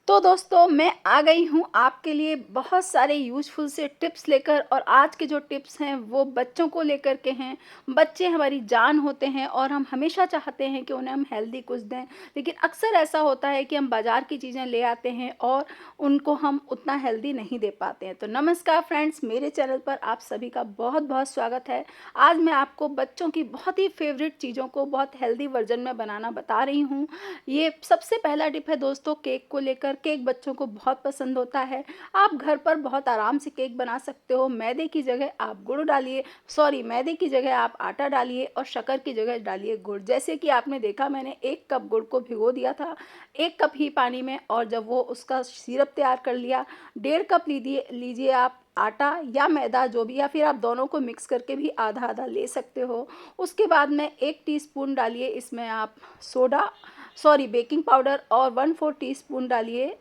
तो दोस्तों मैं आ गई हूँ आपके लिए बहुत सारे यूज़फुल से टिप्स लेकर। और आज के जो टिप्स हैं वो बच्चों को लेकर के हैं। बच्चे हमारी जान होते हैं और हम हमेशा चाहते हैं कि उन्हें हम हेल्दी कुछ दें। लेकिन अक्सर ऐसा होता है कि हम बाज़ार की चीज़ें ले आते हैं और उनको हम उतना हेल्दी नहीं दे पाते हैं। तो नमस्कार फ्रेंड्स, मेरे चैनल पर आप सभी का बहुत बहुत स्वागत है। आज मैं आपको बच्चों की बहुत ही फेवरेट चीज़ों को बहुत हेल्दी वर्जन में बनाना बता रही हूँ। ये सबसे पहला टिप है दोस्तों, केक को लेकर। केक बच्चों को बहुत पसंद होता है। आप घर पर बहुत आराम से केक बना सकते हो। मैदे की जगह आप गुड़ डालिए, मैदे की जगह आप आटा डालिए और शक्कर की जगह डालिए गुड़। जैसे कि आपने देखा, मैंने 1 कप गुड़ को भिगो दिया था 1 कप ही पानी में, और जब वो उसका सिरप तैयार कर लिया, 1.5 कप लीजिए आप आटा या मैदा जो भी, या फिर आप दोनों को मिक्स करके भी आधा आधा ले सकते हो। उसके बाद में 1 टीस्पून डालिए इसमें आप बेकिंग पाउडर, और 1/4 टीस्पून डालिए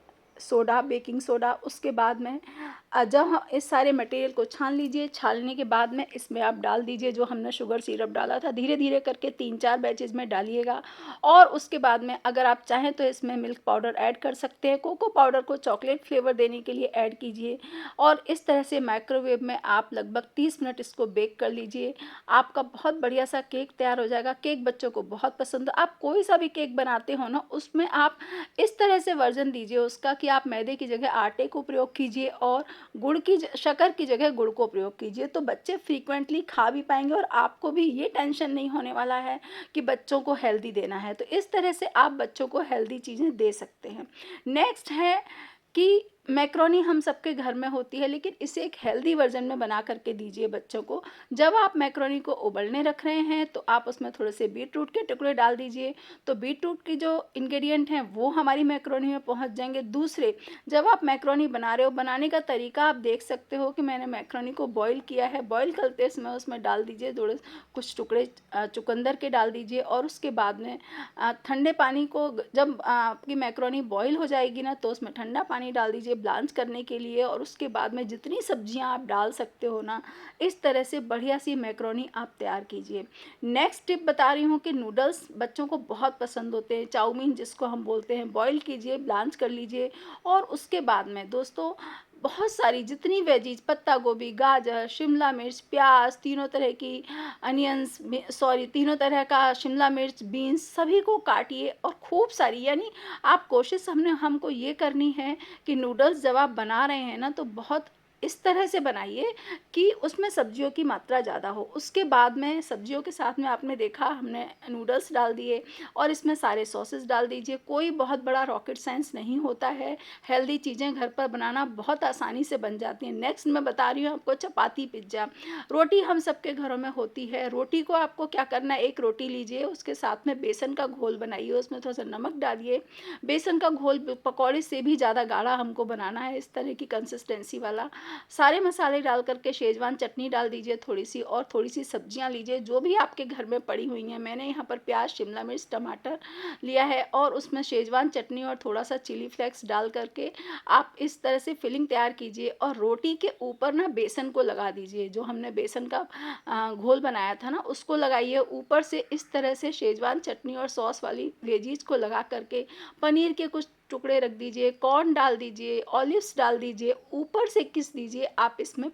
बेकिंग सोडा। उसके बाद में जब इस सारे मटेरियल को छान लीजिए। छानने के बाद में इसमें आप डाल दीजिए जो हमने शुगर सिरप डाला था। धीरे धीरे करके 3-4 बैचेज़ में डालिएगा। और उसके बाद में अगर आप चाहें तो इसमें मिल्क पाउडर ऐड कर सकते हैं। कोको पाउडर को चॉकलेट फ्लेवर देने के लिए ऐड कीजिए। और इस तरह से माइक्रोवेव में आप लगभग 30 मिनट इसको बेक कर लीजिए। आपका बहुत बढ़िया सा केक तैयार हो जाएगा। केक बच्चों को बहुत पसंद है। आप कोई सा भी केक बनाते हो ना, उसमें आप इस तरह से वर्जन दीजिए उसका कि आप मैदे की जगह आटे को प्रयोग कीजिए और शक्कर की जगह गुड़ को प्रयोग कीजिए। तो बच्चे फ्रीक्वेंटली खा भी पाएंगे और आपको भी ये टेंशन नहीं होने वाला है कि बच्चों को हेल्दी देना है। तो इस तरह से आप बच्चों को हेल्दी चीज़ें दे सकते हैं। नेक्स्ट है कि मैक्रोनी हम सबके घर में होती है, लेकिन इसे एक हेल्दी वर्जन में बना करके दीजिए बच्चों को। जब आप मैक्रोनी को उबलने रख रहे हैं तो आप उसमें थोड़े से बीटरूट के टुकड़े डाल दीजिए। तो बीटरूट की जो इंग्रेडिएंट हैं वो हमारी मैक्रोनी में पहुंच जाएंगे। दूसरे, जब आप मैक्रोनी बना रहे हो, बनाने का तरीका आप देख सकते हो कि मैंने मैक्रोनी को बॉईल किया है। बॉईल करते समय उसमें डाल दीजिए थोड़े कुछ टुकड़े चुकंदर के डाल दीजिए। और उसके बाद में ठंडे पानी को, जब आपकी मैक्रोनी बॉईल हो जाएगी ना, तो उसमें ठंडा पानी डाल दीजिए ब्लांच करने के लिए। और उसके बाद में जितनी सब्जियां आप डाल सकते हो ना, इस तरह से बढ़िया सी मैक्रोनी आप तैयार कीजिए। नेक्स्ट टिप बता रही हूँ कि नूडल्स बच्चों को बहुत पसंद होते हैं। चाउमीन जिसको हम बोलते हैं, बॉईल कीजिए, ब्लांच कर लीजिए। और उसके बाद में दोस्तों बहुत सारी जितनी वेजीज, पत्ता गोभी, गाजर, शिमला मिर्च, प्याज, तीनों तरह की अनियंस, तीनों तरह का शिमला मिर्च, बीन्स, सभी को काटिए और खूब सारी, यानी आप कोशिश हमको ये करनी है कि नूडल्स जब आप बना रहे हैं ना, तो बहुत इस तरह से बनाइए कि उसमें सब्जियों की मात्रा ज़्यादा हो। उसके बाद में सब्जियों के साथ में आपने देखा हमने नूडल्स डाल दिए और इसमें सारे सॉसेस डाल दीजिए। कोई बहुत बड़ा रॉकेट साइंस नहीं होता है। हेल्दी चीज़ें घर पर बनाना बहुत आसानी से बन जाती हैं। नेक्स्ट मैं बता रही हूँ आपको चपाती पिज्ज़ा। रोटी हम सबके घरों में होती है। रोटी को आपको क्या करना है, एक रोटी लीजिए, उसके साथ में बेसन का घोल बनाइए, उसमें थोड़ा सा नमक डालिए। बेसन का घोल पकौड़े से भी ज़्यादा गाढ़ा हमको बनाना है, इस तरह की कंसिस्टेंसी वाला। सारे मसाले डाल करके शेजवान चटनी डाल दीजिए थोड़ी सी, और थोड़ी सी सब्जियां लीजिए जो भी आपके घर में पड़ी हुई हैं। मैंने यहाँ पर प्याज, शिमला मिर्च, टमाटर लिया है, और उसमें शेजवान चटनी और थोड़ा सा चिली फ्लेक्स डाल करके आप इस तरह से फिलिंग तैयार कीजिए। और रोटी के ऊपर ना बेसन को लगा दीजिए, जो हमने बेसन का घोल बनाया था ना, उसको लगाइए ऊपर से। इस तरह से शेजवान चटनी और सॉस वाली वेजीज को लगा करके पनीर के कुछ टुकड़े रख दीजिए, कॉर्न डाल दीजिए, ऑलिव्स डाल दीजिए, ऊपर से किस दीजिए आप इसमें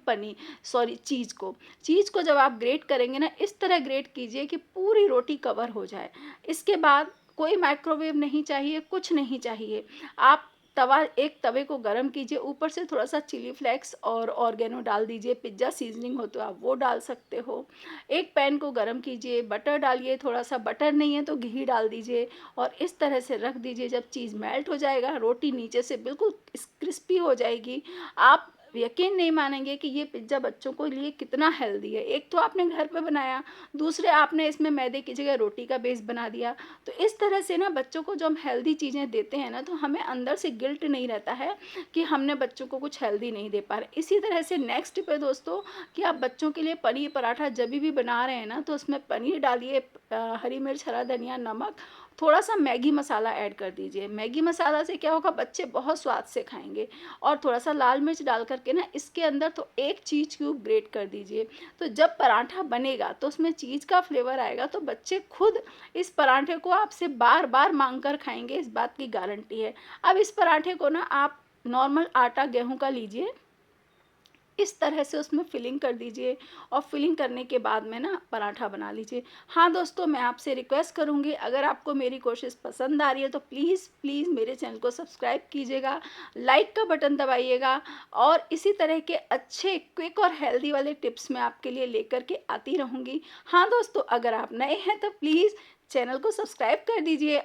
चीज़ को जब आप ग्रेट करेंगे ना, इस तरह ग्रेट कीजिए कि पूरी रोटी कवर हो जाए। इसके बाद कोई माइक्रोवेव नहीं चाहिए, कुछ नहीं चाहिए। आप एक तवे को गरम कीजिए, ऊपर से थोड़ा सा चिली फ्लेक्स और ऑर्गेनो डाल दीजिए। पिज्ज़ा सीजनिंग हो तो आप वो डाल सकते हो। एक पैन को गरम कीजिए, बटर डालिए, थोड़ा सा बटर नहीं है तो घी डाल दीजिए, और इस तरह से रख दीजिए। जब चीज़ मेल्ट हो जाएगा, रोटी नीचे से बिल्कुल क्रिस्पी हो जाएगी। आप यकीन नहीं मानेंगे कि ये पिज्ज़ा बच्चों को लिए कितना हेल्दी है। एक तो आपने घर पे बनाया, दूसरे आपने इसमें मैदे की जगह रोटी का बेस बना दिया। तो इस तरह से ना बच्चों को जो हम हेल्दी चीज़ें देते हैं ना, तो हमें अंदर से गिल्ट नहीं रहता है कि हमने बच्चों को कुछ हेल्दी नहीं दे पा रहे। इसी तरह से नेक्स्ट टिप है दोस्तों कि आप बच्चों के लिए पनीर पराठा जब भी बना रहे हैं ना, तो उसमें पनीर डालिए, हरी मिर्च, हरा धनिया, नमक, थोड़ा-सा मैगी मसाला ऐड कर दीजिए। मैगी मसाला से क्या होगा, बच्चे बहुत स्वाद से खाएँगे। और थोड़ा-सा लाल मिर्च डाल कर के ना इसके अंदर तो 1 चीज़ क्यूब ग्रेट कर दीजिए। तो जब पराठा बनेगा तो उसमें चीज़ का फ्लेवर आएगा, तो बच्चे खुद इस पराठे को आपसे बार-बार माँग कर खाएँगे, इस बात की गारंटी है। अब इस पराठे को ना आप नॉर्मल आटा गेहूँ का लीजिए, इस तरह से उसमें फिलिंग कर दीजिए और फिलिंग करने के बाद में ना पराठा बना लीजिए। हाँ दोस्तों, मैं आपसे रिक्वेस्ट करूँगी, अगर आपको मेरी कोशिश पसंद आ रही है तो प्लीज़ प्लीज़ मेरे चैनल को सब्सक्राइब कीजिएगा, लाइक का बटन दबाइएगा, और इसी तरह के अच्छे क्विक और हेल्दी वाले टिप्स मैं आपके लिए लेकर के आती रहूँगी। हाँ दोस्तों, अगर आप नए हैं तो प्लीज़ चैनल को सब्सक्राइब कर दीजिए,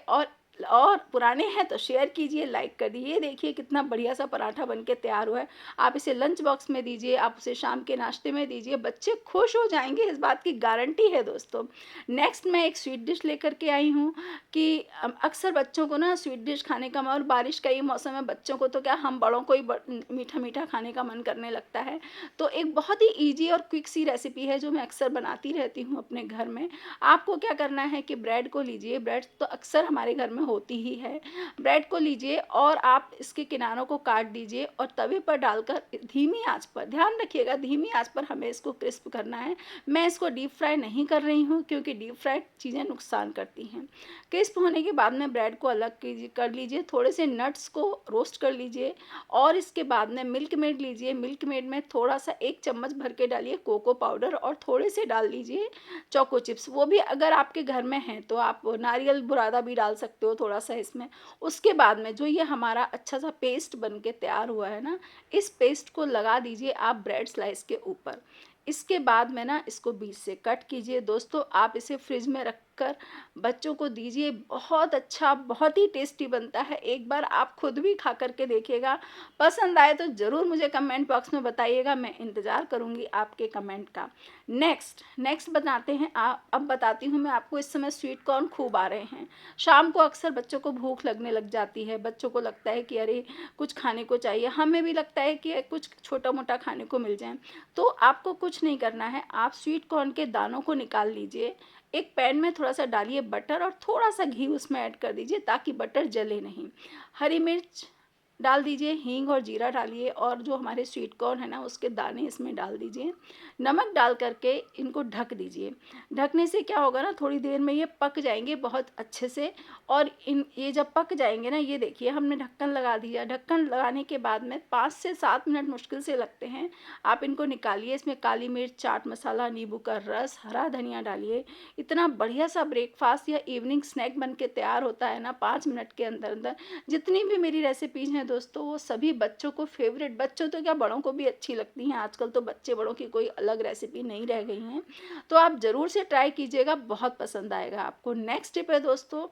और पुराने हैं तो शेयर कीजिए, लाइक कर दीजिए। ये देखिए कितना बढ़िया सा पराठा बन के तैयार हुआ है। आप इसे लंच बॉक्स में दीजिए, आप उसे शाम के नाश्ते में दीजिए, बच्चे खुश हो जाएँगे, इस बात की गारंटी है दोस्तों। नेक्स्ट मैं एक स्वीट डिश लेकर के आई हूँ कि अक्सर बच्चों को ना स्वीट डिश खाने का और बारिश का ये मौसम है, बच्चों को तो क्या, हम बड़ों को ही मीठा-मीठा खाने का मन करने लगता है। तो एक बहुत ही ईज़ी और क्विक सी रेसिपी है जो मैं अक्सर बनाती रहती हूँ अपने घर में। आपको क्या करना है कि ब्रेड को लीजिए, ब्रेड तो अक्सर हमारे घर में होती ही है। ब्रेड को लीजिए और आप इसके किनारों को काट दीजिए और तवे पर डालकर धीमी आंच पर, ध्यान रखिएगा धीमी आंच पर हमें इसको क्रिस्प करना है। मैं इसको डीप फ्राई नहीं कर रही हूँ क्योंकि डीप फ्राइड चीज़ें नुकसान करती हैं। क्रिस्प होने के बाद में ब्रेड को अलग कर लीजिए, थोड़े से नट्स को रोस्ट कर लीजिए, और इसके बाद में मिल्क मेड लीजिए। मिल्क मेड में थोड़ा सा 1 चम्मच भर के डालिए कोको पाउडर, और थोड़े से डाल लीजिए चोको चिप्स, वो भी अगर आपके घर में हैं तो आप नारियल बुरादा भी डाल सकते हो थोड़ा सा इसमें। उसके बाद में जो ये हमारा अच्छा सा पेस्ट बन के तैयार हुआ है ना, इस पेस्ट को लगा दीजिए आप ब्रेड स्लाइस के ऊपर। इसके बाद में ना इसको बीच से कट कीजिए। दोस्तों, आप इसे फ्रिज में रखकर बच्चों को दीजिए, बहुत अच्छा, बहुत ही टेस्टी बनता है। एक बार आप खुद भी खा कर के देखिएगा, पसंद आए तो ज़रूर मुझे कमेंट बॉक्स में बताइएगा, मैं इंतज़ार करूँगी आपके कमेंट का। नेक्स्ट बनाते हैं। अब बताती हूँ मैं आपको, इस समय स्वीट कॉर्न खूब आ रहे हैं। शाम को अक्सर बच्चों को भूख लगने लग जाती है, बच्चों को लगता है कि अरे कुछ खाने को चाहिए, हमें भी लगता है कि कुछ छोटा-मोटा खाने को मिल जाए। तो आपको कुछ नहीं करना है, आप स्वीट कॉर्न के दानों को निकाल लीजिए, एक पैन में थोड़ा-सा डालिए बटर और थोड़ा-सा घी उसमें ऐड कर दीजिए ताकि बटर जले नहीं। हरी मिर्च डाल दीजिए, हींग और जीरा डालिए, और जो हमारे स्वीट कॉर्न है ना उसके दाने इसमें डाल दीजिए। नमक डाल करके इनको ढक दीजिए। ढकने से क्या होगा ना, थोड़ी देर में ये पक जाएंगे बहुत अच्छे से, और ये जब पक जाएंगे ना, ये देखिए हमने ढक्कन लगा दिया। ढक्कन लगाने के बाद में 5 से 7 मिनट मुश्किल से लगते हैं। आप इनको निकालिए, इसमें काली मिर्च, चाट मसाला, नींबू का रस, हरा धनिया डालिए। इतना बढ़िया सा ब्रेकफास्ट या इवनिंग स्नैक बन के तैयार होता है ना 5 मिनट के अंदर अंदर। जितनी भी मेरी रेसिपीज़ हैं दोस्तों, वो सभी बच्चों को फेवरेट, बच्चों तो क्या बड़ों को भी अच्छी लगती हैं। आजकल तो बच्चे बड़ों की कोई अलग रेसिपी नहीं रह गई हैं। तो आप ज़रूर से ट्राई कीजिएगा, बहुत पसंद आएगा आपको। नेक्स्ट टिप है दोस्तों,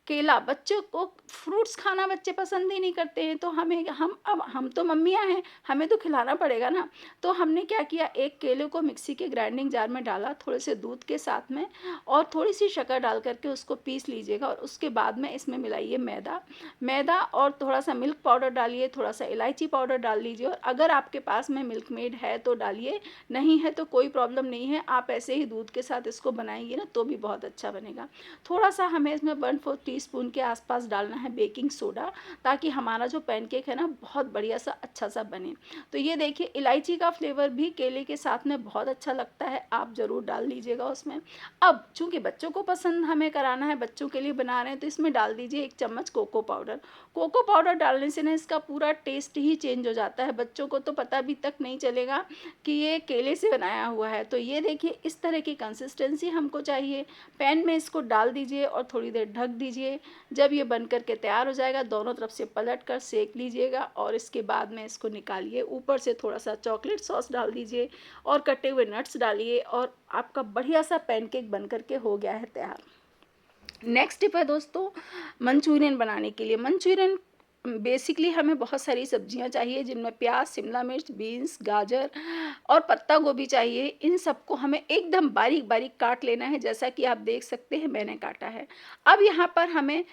केला। बच्चों को फ्रूट्स खाना बच्चे पसंद ही नहीं करते हैं, तो हम तो मम्मियाँ हैं, हमें तो खिलाना पड़ेगा ना। तो हमने क्या किया, एक केले को मिक्सी के ग्राइंडिंग जार में डाला थोड़े से दूध के साथ में, और थोड़ी सी शक्कर डाल करके उसको पीस लीजिएगा, और उसके बाद में इसमें मिलाइए मैदा और थोड़ा सा मिल्क पाउडर डालिए, थोड़ा सा इलायची पाउडर डाल लीजिए, और अगर आपके पास में मिल्क मेड है तो डालिए, नहीं है तो कोई प्रॉब्लम नहीं है, आप ऐसे ही दूध के साथ इसको बनाएंगे ना तो भी बहुत अच्छा बनेगा। थोड़ा सा हमें इसमें 1/4 टीस्पून के आसपास डालना है बेकिंग सोडा, ताकि हमारा जो पैनकेक है ना बहुत बढ़िया सा अच्छा सा बने। तो ये देखिए, इलायची का फ्लेवर भी केले के साथ में बहुत अच्छा लगता है, आप ज़रूर डाल लीजिएगा उसमें। अब चूंकि बच्चों को पसंद हमें कराना है, बच्चों के लिए बना रहे हैं, तो इसमें डाल दीजिए 1 चम्मच कोको पाउडर। कोको पाउडर डालने से ना इसका पूरा टेस्ट ही चेंज हो जाता है, बच्चों को तो पता भी तक नहीं चलेगा कि ये केले से बनाया हुआ है। तो ये देखिए, इस तरह की कंसिस्टेंसी हमको चाहिए। पैन में इसको डाल दीजिए और थोड़ी देर ढक दीजिए। जब ये बन कर के तैयार हो जाएगा, दोनों तरफ से पलट कर सेक लीजिएगा, और इसके बाद में इसको निकालिए। ऊपर से थोड़ा सा चॉकलेट सॉस डाल दीजिए और कटे हुए नट्स डालिए, और आपका बढ़िया सा पैनकेक बन कर के हो गया है तैयार। नेक्स्ट टिप है दोस्तों, मंचूरियन बनाने के लिए। मंचूरियन बेसिकली हमें बहुत सारी सब्जियां चाहिए, जिनमें प्याज, शिमला मिर्च, बीन्स, गाजर और पत्ता गोभी चाहिए। इन सबको हमें एकदम बारीक बारीक काट लेना है, जैसा कि आप देख सकते हैं मैंने काटा है। अब यहाँ पर हमें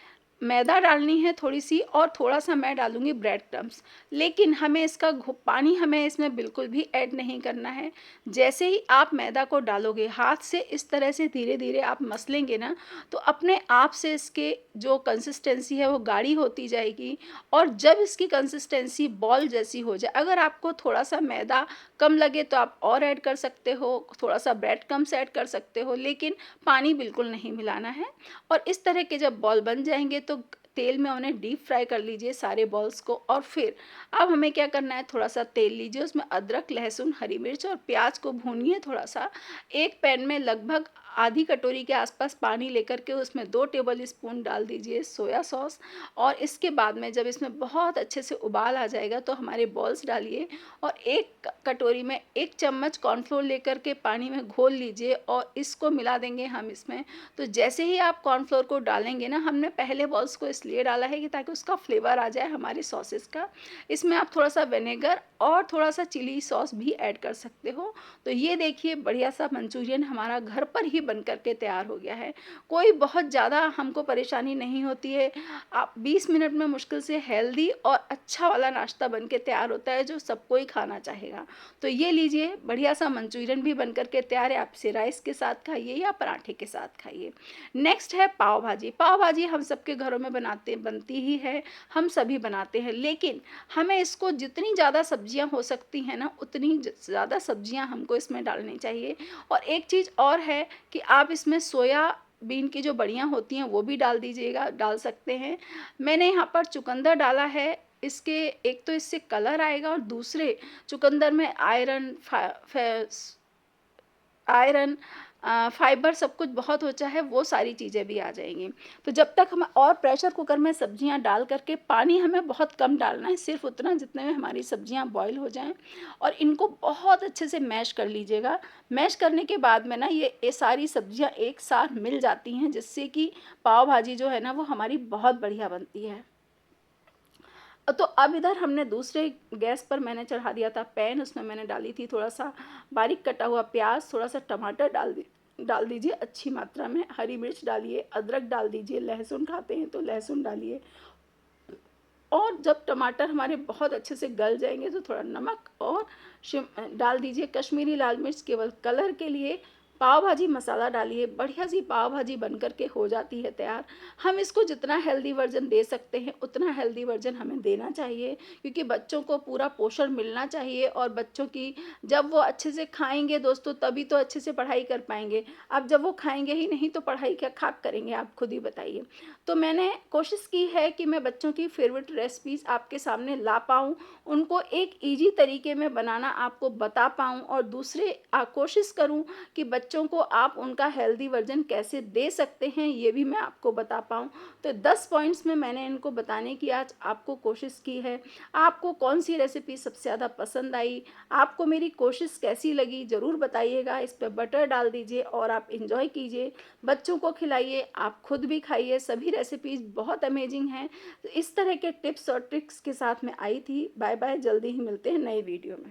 मैदा डालनी है थोड़ी-सी और थोड़ा-सा मैं डालूँगी ब्रेड क्रम्ब्स। लेकिन हमें इसका पानी हमें इसमें बिल्कुल भी ऐड नहीं करना है। जैसे ही आप मैदा को डालोगे, हाथ से इस तरह से धीरे-धीरे आप मसलेंगे ना, तो अपने आप से इसके जो कंसिस्टेंसी है वो गाढ़ी होती जाएगी। और जब इसकी कंसिस्टेंसी बॉल जैसी हो जाए, अगर आपको थोड़ा-सा मैदा कम लगे तो आप और ऐड कर सकते हो, थोड़ा-सा ब्रेड क्रम्ब्स ऐड कर सकते हो, लेकिन पानी बिल्कुल नहीं मिलाना है। और इस तरह के जब बॉल बन जाएँगे तो तेल में उन्हें डीप फ्राई कर लीजिए सारे बॉल्स को। और फिर अब हमें क्या करना है, थोड़ा-सा तेल लीजिए, उसमें अदरक, लहसुन, हरी मिर्च और प्याज को भूनिए थोड़ा-सा। एक पैन में लगभग आधी कटोरी के आसपास पानी लेकर के उसमें 2 टेबल स्पून डाल दीजिए सोया सॉस। और इसके बाद में जब इसमें बहुत अच्छे से उबाल आ जाएगा तो हमारे बॉल्स डालिए और एक कटोरी में 1 चम्मच कॉर्नफ्लोर लेकर के पानी में घोल लीजिए और इसको मिला देंगे हम इसमें। तो जैसे ही आप कॉर्नफ्लोर को डालेंगे ना, हमने पहले बॉल्स को इसलिए डाला है कि ताकि उसका फ्लेवर आ जाए हमारे सॉसेस का। इसमें आप थोड़ा-सा विनेगर और थोड़ा-सा चिली सॉस भी ऐड कर सकते हो। तो ये देखिए बढ़िया सा मंचूरियन हमारा घर पर ही बन कर के तैयार हो गया है। कोई बहुत ज़्यादा हमको परेशानी नहीं होती है। आप 20 मिनट में मुश्किल से हेल्दी और अच्छा वाला नाश्ता बन के तैयार होता है जो सब कोई खाना चाहेगा। तो ये लीजिए बढ़िया सा मंचूरियन भी बन कर के तैयार है। आप इसे राइस के साथ खाइए या पराठे के साथ खाइए। नेक्स्ट है पाव भाजी। पाव भाजी हम सबके घरों में बनती ही है, हम सभी बनाते हैं, लेकिन हमें इसको जितनी ज़्यादा सब्जियां हो सकती हैं ना, उतनी ज़्यादा सब्जियां हमको इसमें डालनी चाहिए। और एक चीज़ और है कि आप इसमें सोया बीन की जो बड़ियां होती हैं वो भी डाल सकते हैं। मैंने यहाँ पर चुकंदर डाला है। इसके एक तो इससे कलर आएगा और दूसरे चुकंदर में आयरन फाइबर सब कुछ बहुत होता है, वो सारी चीज़ें भी आ जाएंगी। तो जब तक हम और प्रेशर कुकर में सब्जियां डाल करके, पानी हमें बहुत कम डालना है, सिर्फ उतना जितने में हमारी सब्जियां बॉईल हो जाएं। और इनको बहुत अच्छे से मैश कर लीजिएगा। मैश करने के बाद में ना ये सारी सब्जियां एक साथ मिल जाती हैं, जिससे कि पाव भाजी जो है ना वो हमारी बहुत बढ़िया बनती है। तो अब इधर हमने दूसरे गैस पर मैंने चढ़ा दिया था पैन, उसमें मैंने डाली थी थोड़ा-सा बारीक कटा हुआ प्याज, थोड़ा-सा टमाटर डाल दीजिए अच्छी मात्रा में, हरी मिर्च डालिए, अदरक डाल दीजिए, लहसुन खाते हैं तो लहसुन डालिए। और जब टमाटर हमारे बहुत अच्छे से गल जाएंगे तो थोड़ा नमक और डाल दीजिए कश्मीरी लाल मिर्च केवल कलर के लिए। पाव भाजी मसाला डालिए, बढ़िया सी पाव भाजी बन कर के हो जाती है तैयार। हम इसको जितना हेल्दी वर्जन दे सकते हैं उतना हेल्दी वर्जन हमें देना चाहिए, क्योंकि बच्चों को पूरा पोषण मिलना चाहिए। और बच्चों की जब वो अच्छे से खाएंगे दोस्तों, तभी तो अच्छे से पढ़ाई कर पाएंगे। अब जब वो खाएंगे ही नहीं तो पढ़ाई क्या खाक करेंगे, आप खुद ही बताइए। तो मैंने कोशिश की है कि मैं बच्चों की फेवरेट रेसिपीज़ आपके सामने ला पाऊँ, उनको एक ईजी तरीके में बनाना आपको बता पाऊँ, और दूसरे कोशिश करूँ कि बच्चों को आप उनका हेल्दी वर्जन कैसे दे सकते हैं ये भी मैं आपको बता पाऊँ। तो 10 पॉइंट्स में मैंने इनको बताने की आज आपको कोशिश की है। आपको कौन सी रेसिपी सबसे ज़्यादा पसंद आई, आपको मेरी कोशिश कैसी लगी, ज़रूर बताइएगा। इस पर बटर डाल दीजिए और आप इंजॉय कीजिए, बच्चों को खिलाइए, आप खुद भी खाइए। सभी रेसिपीज़ बहुत अमेजिंग हैं। तो इस तरह के टिप्स और ट्रिक्स के साथ मैं आई थी। बाय बाय, जल्दी ही मिलते हैं नए वीडियो में।